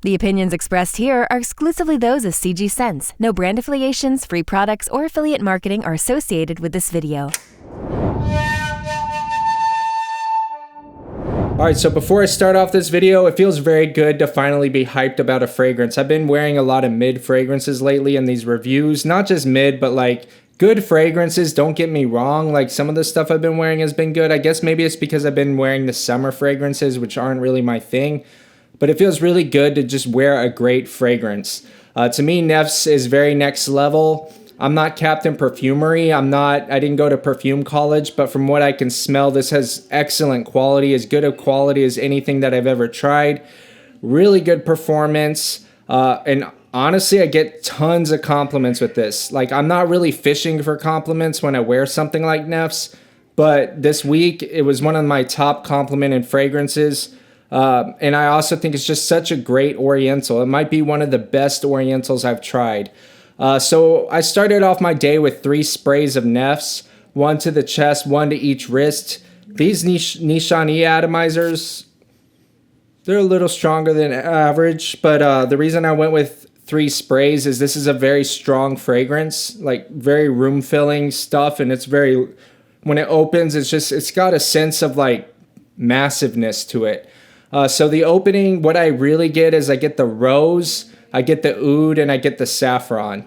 The opinions expressed here are exclusively those of CG Sense. No brand affiliations, free products, or affiliate marketing are associated with this video. Alright, so before I start off this video, it feels very good to finally be hyped about a fragrance. I've been wearing a lot of mid fragrances lately in these reviews. Not just mid, but like good fragrances, don't get me wrong. Like some of the stuff I've been wearing has been good. I guess maybe it's because I've been wearing the summer fragrances, which aren't really my thing. But it feels really good to just wear a great fragrance. To me, Nefs is very next level. I'm not Captain Perfumery. I didn't go to perfume college, but from what I can smell, this has excellent quality, as good a quality as anything that I've ever tried. Really good performance. And honestly, I get tons of compliments with this. Like, I'm not really fishing for compliments when I wear something like Nefs, but this week, it was one of my top complimented fragrances. And I also think it's just such a great Oriental. It might be one of the best Orientals I've tried. So I started off my day with 3 sprays of Nefs, 1 to the chest, 1 to each wrist. These Nishane atomizers, they're a little stronger than average, but the reason I went with 3 sprays is this is a very strong fragrance, like very room-filling stuff, and it's very, when it opens, it's got a sense of like massiveness to it. So the opening, what I really get is I get the rose, I get the oud, and I get the saffron.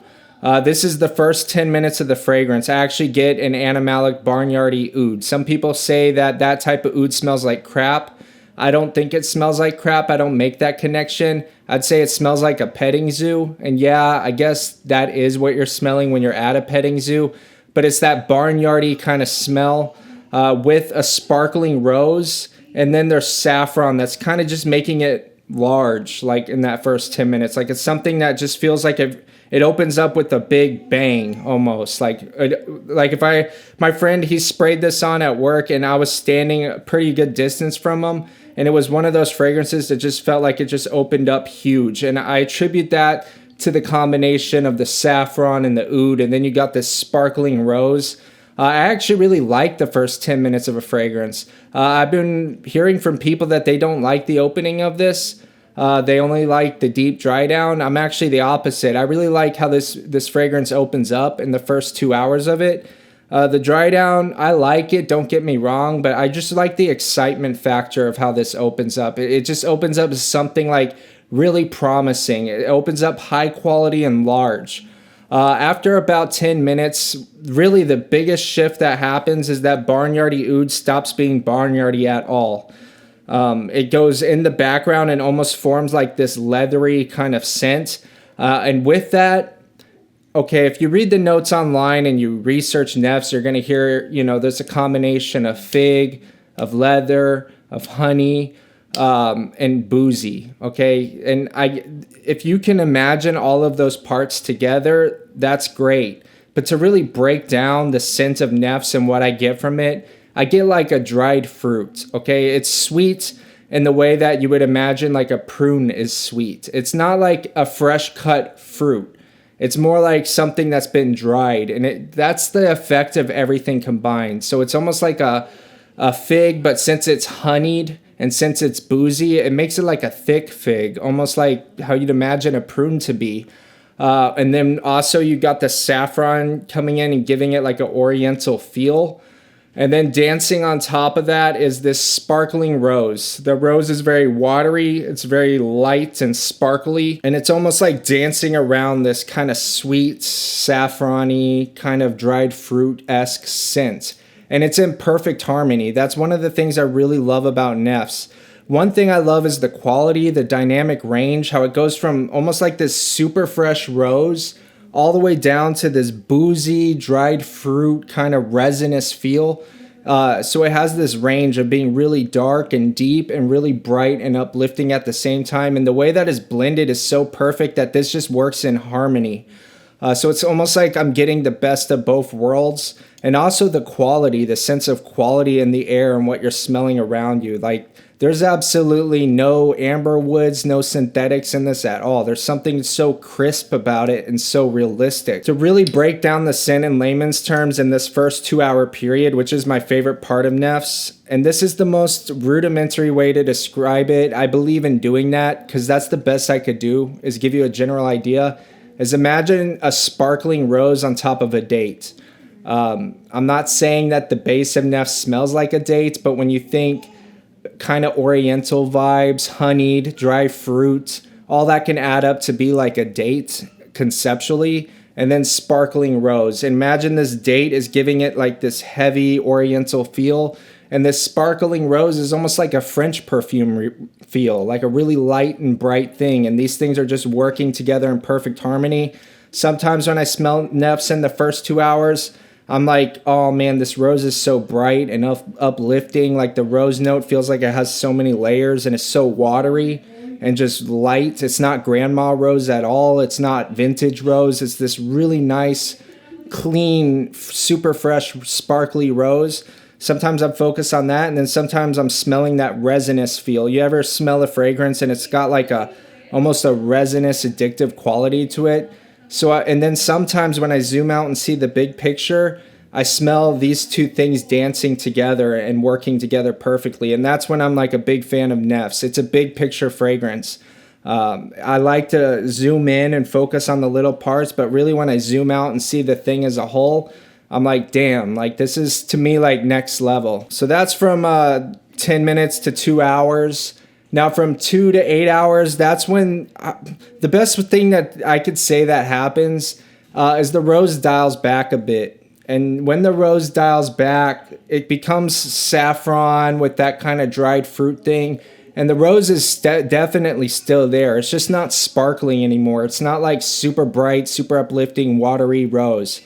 This is the first 10 minutes of the fragrance. I actually get an animalic barnyardy oud. Some people say that that type of oud smells like crap. I don't think it smells like crap. I don't make that connection. I'd say it smells like a petting zoo. And yeah, I guess that is what you're smelling when you're at a petting zoo. But it's that barnyardy kind of smell with a sparkling rose. And then there's saffron that's kind of just making it large, like in that first 10 minutes. Like it's something that just feels like it opens up with a big bang almost. Like if my friend, he sprayed this on at work and I was standing a pretty good distance from him. And it was one of those fragrances that just felt like it just opened up huge. And I attribute that to the combination of the saffron and the oud. And then you got this sparkling rose. I actually really like the first 10 minutes of a fragrance. I've been hearing from people that they don't like the opening of this. They only like the deep dry down. I'm actually the opposite. I really like how this fragrance opens up in the first 2 hours of it. The dry down, I like it, don't get me wrong, but I just like the excitement factor of how this opens up. It just opens up as something like really promising. It opens up high quality and large. After about 10 minutes, really the biggest shift that happens is that barnyardy oud stops being barnyardy at all. It goes in the background and almost forms like this leathery kind of scent. And with that, okay, if you read the notes online and you research Nefs, you're going to hear, there's a combination of fig, of leather, of honey, and boozy, okay? And if you can imagine all of those parts together, that's great. But to really break down the scent of Nefs and what I get from it, I get like a dried fruit, okay? It's sweet in the way that you would imagine like a prune is sweet. It's not like a fresh cut fruit. It's more like something that's been dried, and that's the effect of everything combined. So it's almost like a fig, but since it's honeyed, and since it's boozy, it makes it like a thick fig, almost like how you'd imagine a prune to be. And then also you got the saffron coming in and giving it like an oriental feel. And then dancing on top of that is this sparkling rose. The rose is very watery, it's very light and sparkly, and it's almost like dancing around this kind of sweet, saffrony, kind of dried fruit-esque scent. And it's in perfect harmony. That's one of the things I really love about Nefs. One thing I love is the quality, the dynamic range, how it goes from almost like this super fresh rose all the way down to this boozy, dried fruit kind of resinous feel. So it has this range of being really dark and deep and really bright and uplifting at the same time. And the way that is blended is so perfect that this just works in harmony. So it's almost like I'm getting the best of both worlds. And also the quality, the sense of quality in the air and what you're smelling around you. Like There's absolutely no amber woods, no synthetics in this at all. There's something so crisp about it and so realistic. To really break down the scent in layman's terms in this first 2-hour period, which is my favorite part of Nefs, and this is the most rudimentary way to describe it. I believe in doing that because that's the best I could do, is give you a general idea, is imagine a sparkling rose on top of a date. I'm not saying that the base of Nefs smells like a date, but when you think kind of oriental vibes, honeyed, dry fruit, all that can add up to be like a date conceptually. And then sparkling rose. Imagine this date is giving it like this heavy oriental feel, and this sparkling rose is almost like a French perfume feel, like a really light and bright thing. And these things are just working together in perfect harmony. Sometimes when I smell Nefs in the first 2 hours, I'm like, oh man, this rose is so bright and uplifting. Like the rose note feels like it has so many layers and it's so watery and just light. It's not grandma rose at all. It's not vintage rose. It's this really nice, clean, super fresh, sparkly rose. Sometimes I'm focused on that, and then sometimes I'm smelling that resinous feel. You ever smell a fragrance and it's got like almost a resinous addictive quality to it? And then sometimes when I zoom out and see the big picture, I smell these two things dancing together and working together perfectly. And that's when I'm like a big fan of Nefs. It's a big picture fragrance. I like to zoom in and focus on the little parts, but really when I zoom out and see the thing as a whole, I'm like, damn, like this is to me like next level. So that's from 10 minutes to 2 hours. Now from 2 to 8 hours, that's when the best thing that I could say that happens is the rose dials back a bit. And when the rose dials back, it becomes saffron with that kind of dried fruit thing. And the rose is definitely still there. It's just not sparkling anymore. It's not like super bright, super uplifting, watery rose.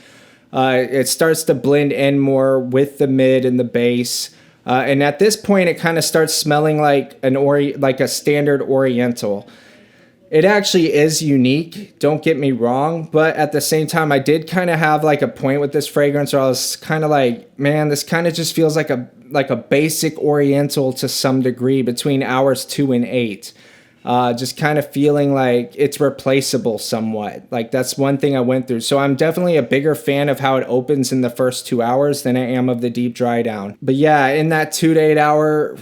It starts to blend in more with the mid and the base. And at this point, it kind of starts smelling like like a standard Oriental. It actually is unique, don't get me wrong, but at the same time, I did kind of have like a point with this fragrance where I was kind of like, man, this kind of just feels like a basic Oriental to some degree between hours 2 and 8. Just kind of feeling like it's replaceable somewhat. Like that's one thing I went through. So I'm definitely a bigger fan of how it opens in the first 2 hours than I am of the deep dry down. But yeah, in that 2 to 8 hour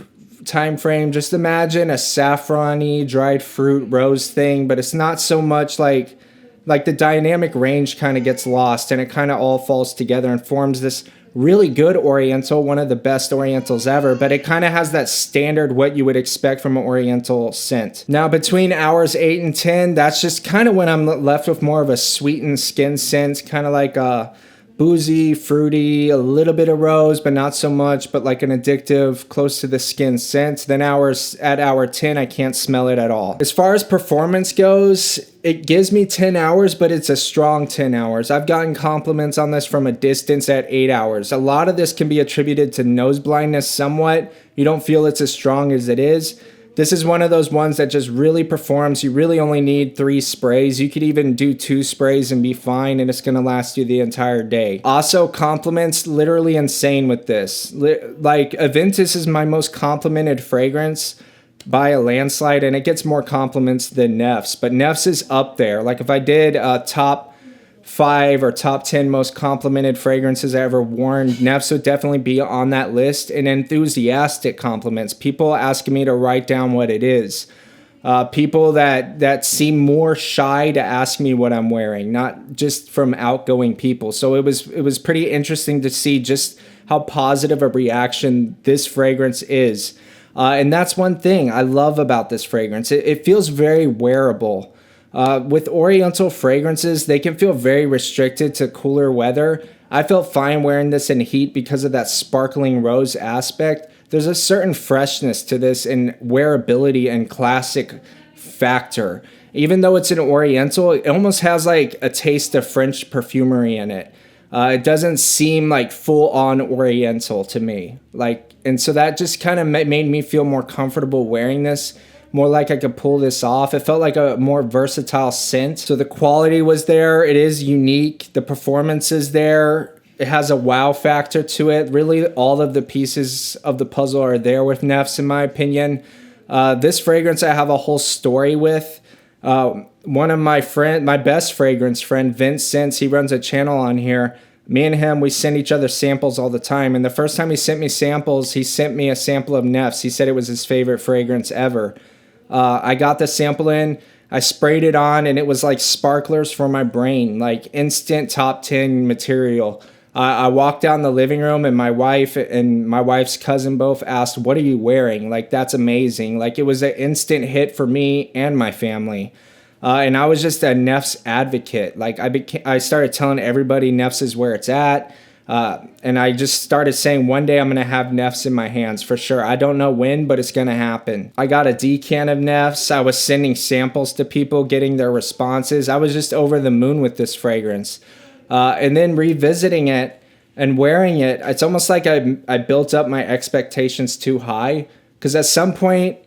time frame, just imagine a saffrony dried fruit rose thing, but it's not so much like the dynamic range kind of gets lost and it kind of all falls together and forms this really good Oriental, one of the best Orientals ever, but it kind of has that standard what you would expect from an Oriental scent. Now between hours 8 and 10, that's just kind of when I'm left with more of a sweetened skin scent, kind of like a boozy, fruity, a little bit of rose, but not so much, but like an addictive, close to the skin scent. Then at hour 10, I can't smell it at all. As far as performance goes, it gives me 10 hours, but it's a strong 10 hours. I've gotten compliments on this from a distance at 8 hours. A lot of this can be attributed to nose blindness somewhat. You don't feel it's as strong as it is. This is one of those ones that just really performs. You really only need 3 sprays. You could even do 2 sprays and be fine, and it's going to last you the entire day. Also, compliments, literally insane with this. Like, Aventus is my most complimented fragrance by a landslide, and it gets more compliments than Nefs. But Nefs is up there. Like, if I did a top 5 or top 10 most complimented fragrances I ever worn, Nefs would definitely be on that list. And enthusiastic compliments, people asking me to write down what it is, people that seem more shy to ask me what I'm wearing, not just from outgoing people. So it was pretty interesting to see just how positive a reaction this fragrance is, and that's one thing I love about this fragrance. It feels very wearable. With Oriental fragrances, they can feel very restricted to cooler weather. I felt fine wearing this in heat because of that sparkling rose aspect. There's a certain freshness to this and wearability and classic factor. Even though it's an Oriental, it almost has like a taste of French perfumery in it. It doesn't seem like full-on Oriental to me. And so that just kind of made me feel more comfortable wearing this. More like I could pull this off. It felt like a more versatile scent. So the quality was there. It is unique. The performance is there. It has a wow factor to it. Really, all of the pieces of the puzzle are there with Nefs, in my opinion. This fragrance I have a whole story with. One of my best fragrance friend, Vincent, he runs a channel on here. Me and him, we send each other samples all the time. And the first time he sent me samples, he sent me a sample of Nefs. He said it was his favorite fragrance ever. I got the sample in, I sprayed it on, and it was like sparklers for my brain, like instant top 10 material. I walked down the living room, and my wife and my wife's cousin both asked, "What are you wearing?" Like, that's amazing. Like, it was an instant hit for me and my family. And I was just a Nefs advocate. Like, I started telling everybody Nefs is where it's at. And I just started saying, one day I'm going to have Nefs in my hands for sure. I don't know when, but it's going to happen. I got a decan of Nefs. I was sending samples to people, getting their responses. I was just over the moon with this fragrance. And then revisiting it and wearing it, it's almost like I built up my expectations too high. Because at some point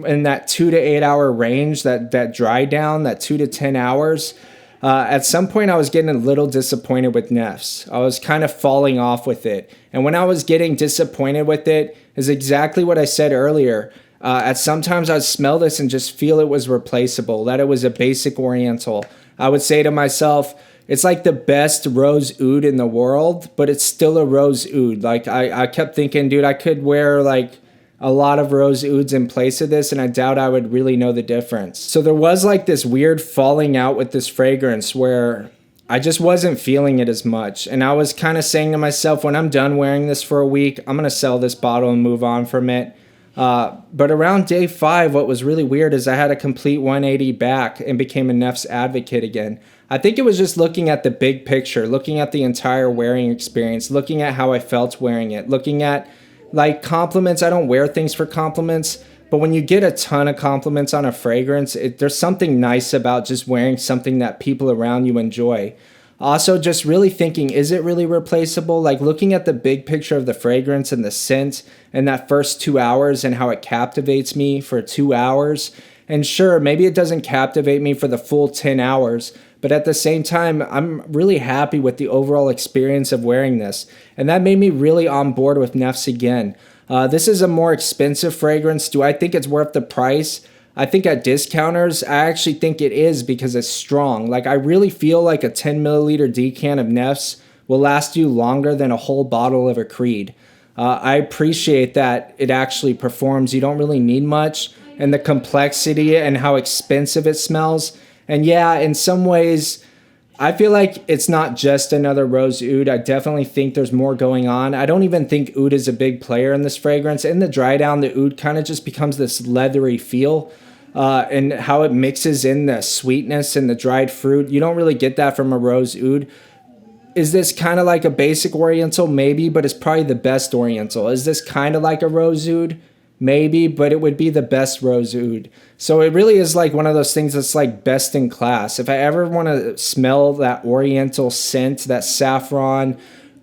in that 2 to 8 hour range, that dry down, that 2 to 10 hours, at some point I was getting a little disappointed with Nefs. I was kind of falling off with it. And when I was getting disappointed with it, is exactly what I said earlier. At sometimes I'd smell this and just feel it was replaceable, that it was a basic Oriental. I would say to myself, it's like the best rose oud in the world, but it's still a rose oud. Like, I kept thinking, dude, I could wear like a lot of rose ouds in place of this, and I doubt I would really know the difference. So there was like this weird falling out with this fragrance where I just wasn't feeling it as much. And I was kind of saying to myself, when I'm done wearing this for a week, I'm going to sell this bottle and move on from it. But around day 5, what was really weird is I had a complete 180 back and became a Nefs advocate again. I think it was just looking at the big picture, looking at the entire wearing experience, looking at how I felt wearing it, looking at like compliments. I don't wear things for compliments, but when you get a ton of compliments on a fragrance, there's something nice about just wearing something that people around you enjoy. Also, just really thinking, is it really replaceable? Like, looking at the big picture of the fragrance and the scent and that first 2 hours and how it captivates me for 2 hours. And sure, maybe it doesn't captivate me for the full 10 hours, but at the same time, I'm really happy with the overall experience of wearing this. And that made me really on board with Nefs again. This is a more expensive fragrance. Do I think it's worth the price? I think at discounters, I actually think it is because it's strong. Like, I really feel like a 10 milliliter decan of Nefs will last you longer than a whole bottle of a Creed. I appreciate that it actually performs. You don't really need much. And the complexity and how expensive it smells. And yeah, in some ways, I feel like it's not just another rose oud. I definitely think there's more going on. I don't even think oud is a big player in this fragrance. In the dry down, the oud kind of just becomes this leathery feel. And how it mixes in the sweetness and the dried fruit. You don't really get that from a rose oud. Is this kind of like a basic Oriental? Maybe, but it's probably the best Oriental. Is this kind of like a rose oud? Maybe, but it would be the best rose oud. So it really is like one of those things that's like best in class. If I ever want to smell that Oriental scent, that saffron,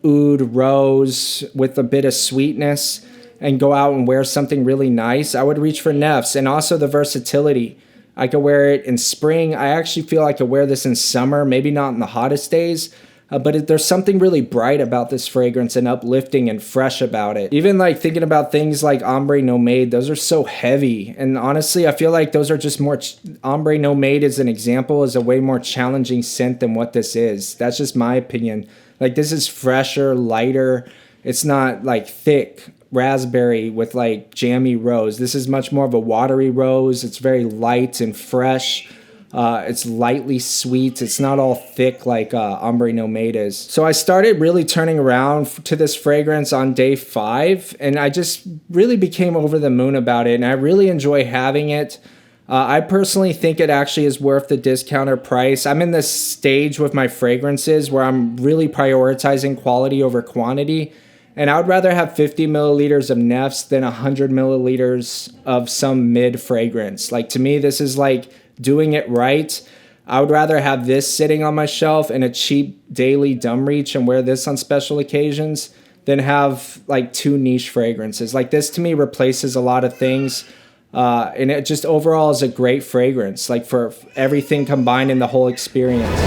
oud, rose with a bit of sweetness, and go out and wear something really nice, I would reach for Nefs. And also the versatility. I could wear it in spring. I actually feel I could wear this in summer, maybe not in the hottest days. But there's something really bright about this fragrance and uplifting and fresh about it. Even like thinking about things like Ombre Nomade, those are so heavy. And honestly, I feel like those are just more, Ombre Nomade as an example is a way more challenging scent than what this is. That's just my opinion. Like, this is fresher, lighter. It's not like thick raspberry with like jammy rose. This is much more of a watery rose. It's very light and fresh. It's lightly sweet. It's not all thick like Ombre Nomade is. So I started really turning around to this fragrance on day 5, and I just really became over the moon about it, and I really enjoy having it. I personally think it actually is worth the discounter price. I'm in this stage with my fragrances where I'm really prioritizing quality over quantity, and I would rather have 50 milliliters of Nefs than 100 milliliters of some mid fragrance. Like, to me, this is like doing it right. I would rather have this sitting on my shelf in a cheap daily dumb reach and wear this on special occasions than have like 2 niche fragrances. Like, this to me replaces a lot of things. And it just overall is a great fragrance, like for everything combined in the whole experience.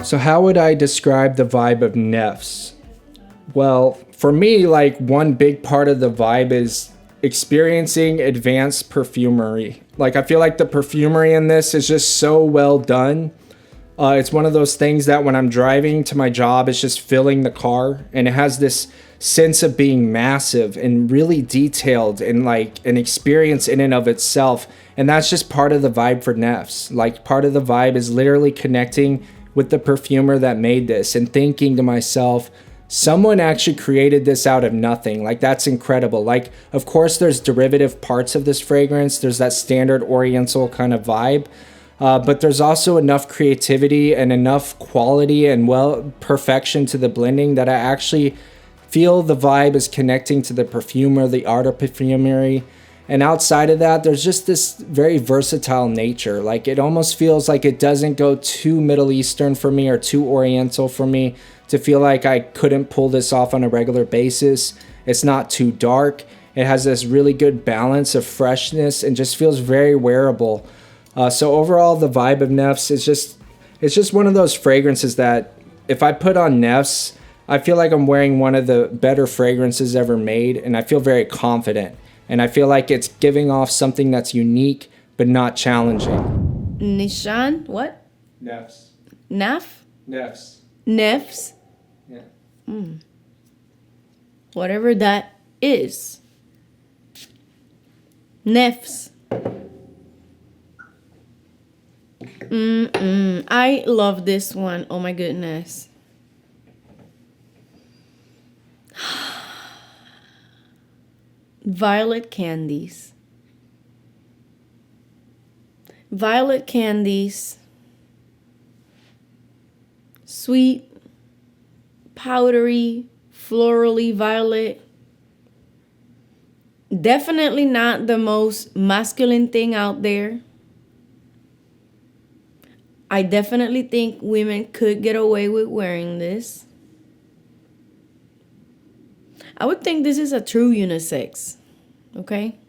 So how would I describe the vibe of Nefs? Well, for me, like one big part of the vibe is experiencing advanced perfumery. Like I feel like the perfumery in this is just so well done. It's one of those things that when I'm driving to my job, it's just filling the car, and it has this sense of being massive and really detailed and like an experience in and of itself. And that's just part of the vibe for Nefs. Like part of the vibe is literally connecting with the perfumer that made this and thinking to myself, someone actually created this out of nothing. Like that's incredible. Like, of course, there's derivative parts of this fragrance. There's that standard Oriental kind of vibe. But there's also enough creativity and enough quality and perfection to the blending that I actually feel the vibe is connecting to the perfumer, the art of perfumery. And outside of that, there's just this very versatile nature. Like it almost feels like it doesn't go too Middle Eastern for me or too Oriental for me to feel like I couldn't pull this off on a regular basis. It's not too dark. It has this really good balance of freshness and just feels very wearable. So overall, the vibe of Nefs is just one of those fragrances that if I put on Nefs, I feel like I'm wearing one of the better fragrances ever made, and I feel very confident. And I feel like it's giving off something that's unique but not challenging. Nishane, what? Nefs. Nefs? Nefs. Yeah. Whatever that is. Nefs. I love this one. Oh my goodness. Violet candies. Violet candies. Sweet, powdery, florally violet. Definitely not the most masculine thing out there. I definitely think women could get away with wearing this. I would think this is a true unisex. Okay?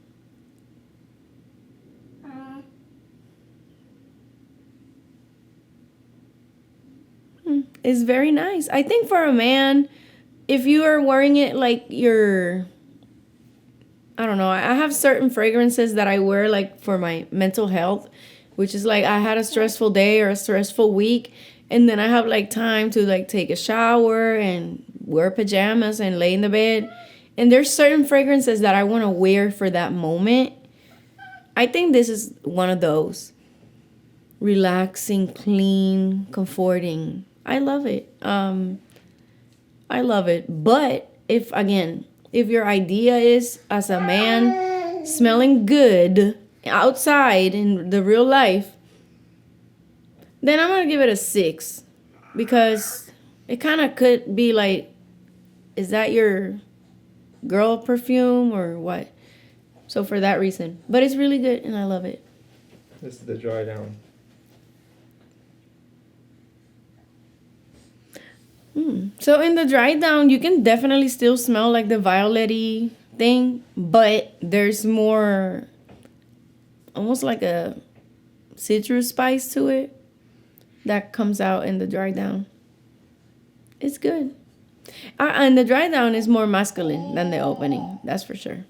It's very nice. I think for a man, if you are wearing it like you're... I don't know. I have certain fragrances that I wear like for my mental health, which is like I had a stressful day or a stressful week, and then I have like time to like take a shower and wear pajamas and lay in the bed. And there's certain fragrances that I want to wear for that moment. I think this is one of those. Relaxing, clean, comforting. I love it. I love it. But if your idea is as a man smelling good outside in the real life, then I'm going to give it a 6. Because it kind of could be like, is that your girl perfume or what? So for that reason. But it's really good and I love it. This is the dry down. So in the dry down, you can definitely still smell like the violet-y thing, but there's more, almost like a citrus spice to it that comes out in the dry down. It's good. And the dry down is more masculine than the opening, that's for sure.